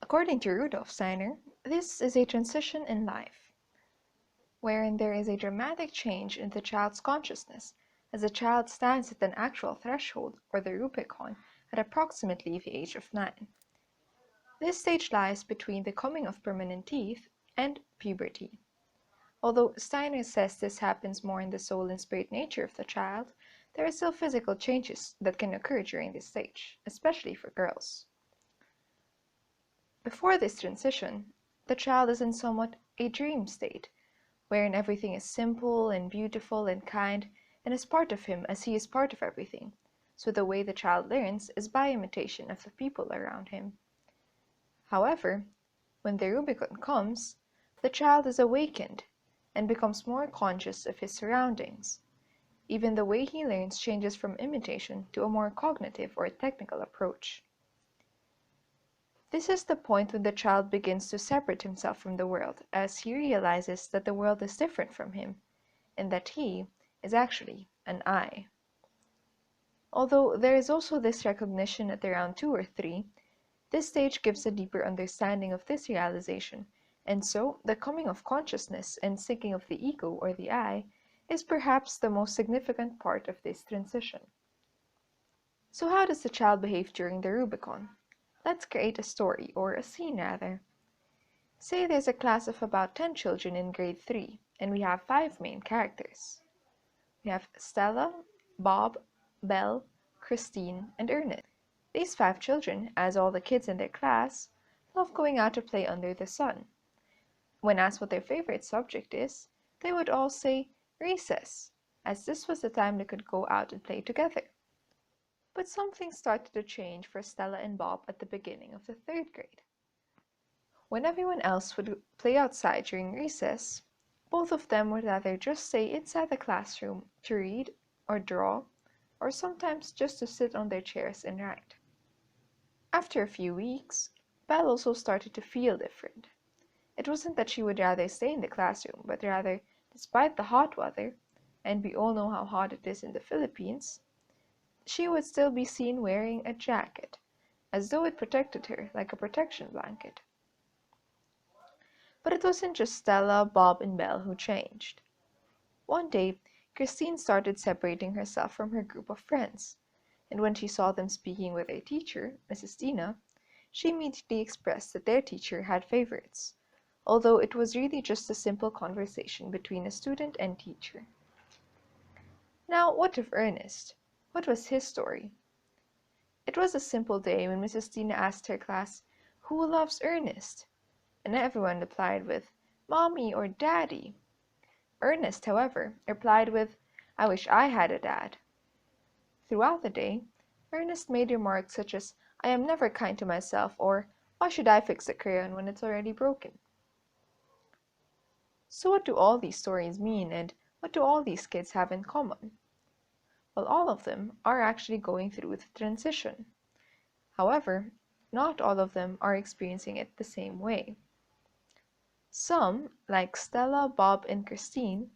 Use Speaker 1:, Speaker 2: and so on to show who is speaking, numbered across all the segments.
Speaker 1: According to Rudolf Steiner, this is a transition in life, wherein there is a dramatic change in the child's consciousness as the child stands at an actual threshold, or the Rubicon, at approximately the age of 9. This stage lies between the coming of permanent teeth and puberty. Although Steiner says this happens more in the soul and spirit nature of the child, there are still physical changes that can occur during this stage, especially for girls. Before this transition, the child is in somewhat a dream state, wherein everything is simple and beautiful and kind, and is part of him as he is part of everything, so the way the child learns is by imitation of the people around him. However, when the Rubicon comes, the child is awakened and becomes more conscious of his surroundings. Even the way he learns changes from imitation to a more cognitive or technical approach. This is the point when the child begins to separate himself from the world, as he realizes that the world is different from him, and that he is actually an I. Although there is also this recognition at around 2 or 3, this stage gives a deeper understanding of this realization, and so the coming of consciousness and sinking of the ego or the I is perhaps the most significant part of this transition. So how does the child behave during the Rubicon? Let's create a story, or a scene rather. Say there's a class of about 10 children in grade 3, and we have 5 main characters. We have Stella, Bob, Belle, Christine, and Ernest. These 5 children, as all the kids in their class, love going out to play under the sun. When asked what their favorite subject is, they would all say recess, as this was the time they could go out and play together. But something started to change for Stella and Bob at the beginning of the 3rd grade. When everyone else would play outside during recess, both of them would either just stay inside the classroom to read or draw, or sometimes just to sit on their chairs and write. After a few weeks, Belle also started to feel different. It wasn't that she would rather stay in the classroom, but rather, despite the hot weather, and we all know how hot it is in the Philippines, she would still be seen wearing a jacket, as though it protected her like a protection blanket. But it wasn't just Stella, Bob, and Belle who changed. One day, Christine started separating herself from her group of friends, and when she saw them speaking with their teacher, Mrs. Tina, she immediately expressed that their teacher had favorites, although it was really just a simple conversation between a student and teacher. Now, what of Ernest? What was his story? It was a simple day when Mrs. Tina asked her class, "Who loves Ernest?" And everyone replied with, "Mommy" or "Daddy." Ernest, however, replied with, "I wish I had a dad." Throughout the day, Ernest made remarks such as, "I am never kind to myself," or "Why should I fix a crayon when it's already broken?" So what do all these stories mean, and what do all these kids have in common? Well, all of them are actually going through the transition. However, not all of them are experiencing it the same way. Some, like Stella, Bob, and Christine,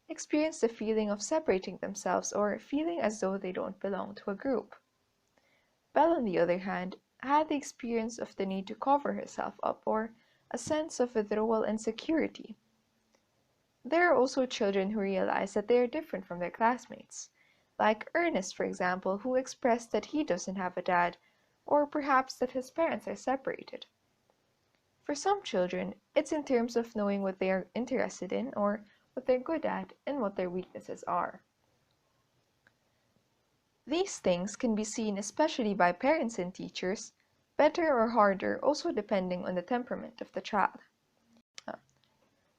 Speaker 1: experience the feeling of separating themselves or feeling as though they don't belong to a group. Belle, on the other hand, had the experience of the need to cover herself up or a sense of withdrawal and security. There are also children who realize that they are different from their classmates, like Ernest, for example, who expressed that he doesn't have a dad, or perhaps that his parents are separated. For some children, it's in terms of knowing what they are interested in or what they're good at and what their weaknesses are. These things can be seen especially by parents and teachers, better or harder also depending on the temperament of the child.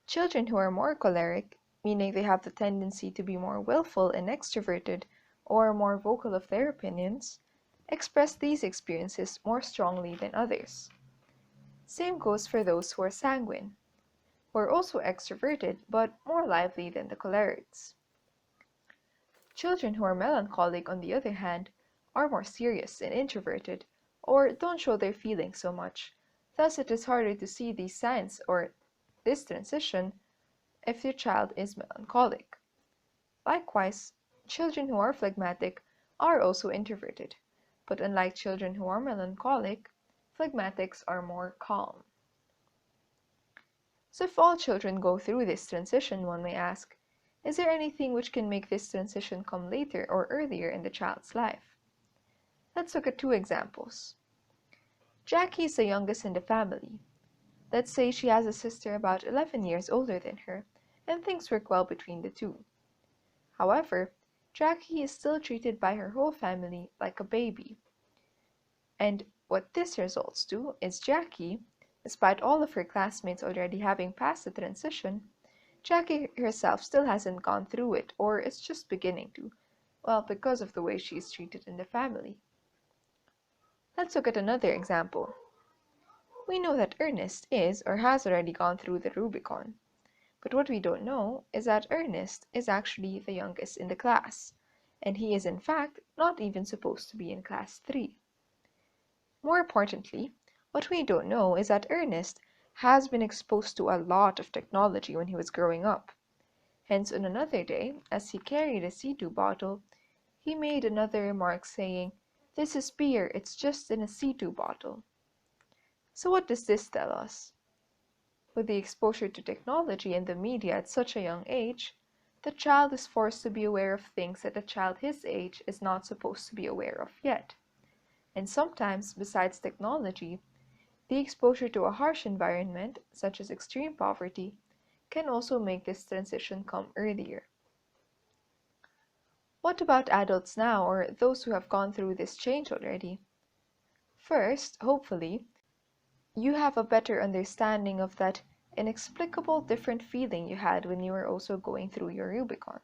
Speaker 1: Children who are more choleric, meaning they have the tendency to be more willful and extroverted or more vocal of their opinions, express these experiences more strongly than others. Same goes for those who are sanguine, who are also extroverted but more lively than the cholerics. Children who are melancholic, on the other hand, are more serious and introverted, or don't show their feelings so much. Thus it is harder to see these signs or this transition if your child is melancholic. Likewise, children who are phlegmatic are also introverted, but unlike children who are melancholic, phlegmatics are more calm. So if all children go through this transition, one may ask, is there anything which can make this transition come later or earlier in the child's life? Let's look at two examples. Jackie is the youngest in the family. Let's say she has a sister about 11 years older than her, and things work well between the two. However, Jackie is still treated by her whole family like a baby. And what this results to is Jackie, despite all of her classmates already having passed the transition, Jackie herself still hasn't gone through it, or is just beginning to, well, because of the way she is treated in the family. Let's look at another example. We know that Ernest is or has already gone through the Rubicon, but what we don't know is that Ernest is actually the youngest in the class, and he is in fact not even supposed to be in class 3. More importantly, what we don't know is that Ernest has been exposed to a lot of technology when he was growing up. Hence, on another day, as he carried a C2 bottle, he made another remark saying, "This is beer, it's just in a C2 bottle." So what does this tell us? With the exposure to technology and the media at such a young age, the child is forced to be aware of things that a child his age is not supposed to be aware of yet. And sometimes, besides technology, the exposure to a harsh environment, such as extreme poverty, can also make this transition come earlier. What about adults now, or those who have gone through this change already? First, hopefully, you have a better understanding of that inexplicable different feeling you had when you were also going through your Rubicon.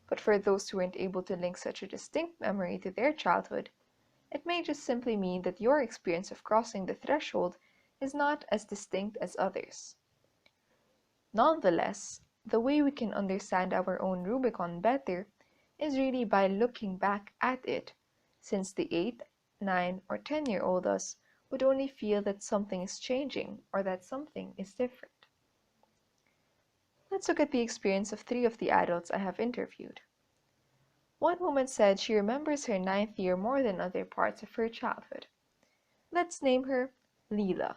Speaker 1: But for those who weren't able to link such a distinct memory to their childhood, it may just simply mean that your experience of crossing the threshold is not as distinct as others. Nonetheless, the way we can understand our own Rubicon better is really by looking back at it, since the 8, 9, or 10-year-old us would only feel that something is changing or that something is different. Let's look at the experience of 3 of the adults I have interviewed. One woman said she remembers her 9th year more than other parts of her childhood. Let's name her Leela.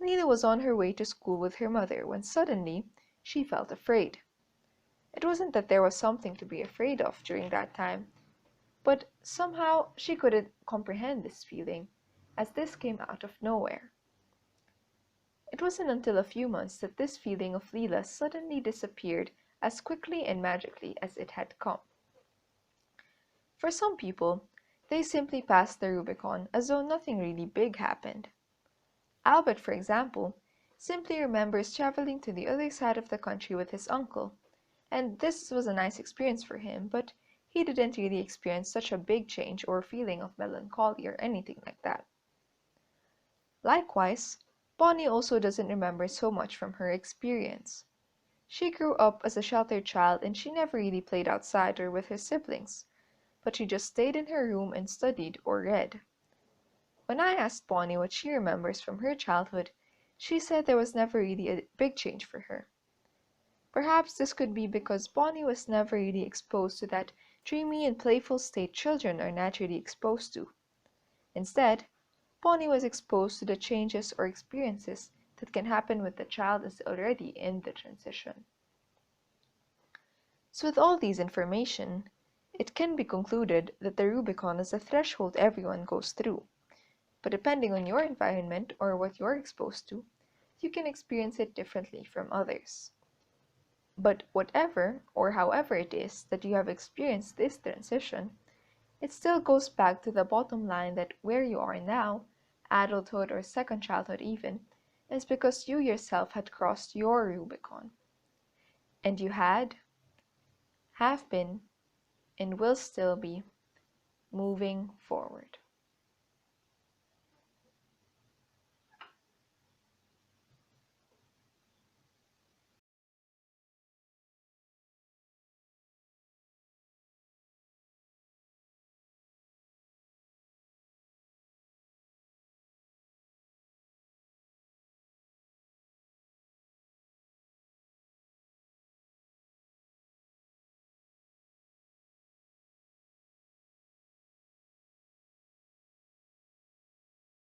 Speaker 1: Leela was on her way to school with her mother when suddenly she felt afraid. It wasn't that there was something to be afraid of during that time, but somehow she couldn't comprehend this feeling, as this came out of nowhere. It wasn't until a few months that this feeling of Leela suddenly disappeared as quickly and magically as it had come. For some people, they simply passed the Rubicon as though nothing really big happened. Albert, for example, simply remembers traveling to the other side of the country with his uncle, and this was a nice experience for him, but he didn't really experience such a big change or feeling of melancholy or anything like that. Likewise, Bonnie also doesn't remember so much from her experience. She grew up as a sheltered child and she never really played outside or with her siblings, but she just stayed in her room and studied or read. When I asked Bonnie what she remembers from her childhood, she said there was never really a big change for her. Perhaps this could be because Bonnie was never really exposed to that dreamy and playful state children are naturally exposed to. Instead, Bonnie was exposed to the changes or experiences that can happen when the child is already in the transition. So with all these information, it can be concluded that the Rubicon is a threshold everyone goes through. But depending on your environment or what you're exposed to, you can experience it differently from others. But whatever or however it is that you have experienced this transition, it still goes back to the bottom line that where you are now, adulthood or second childhood even, is because you yourself had crossed your Rubicon. And you had, have been, and will still be moving forward.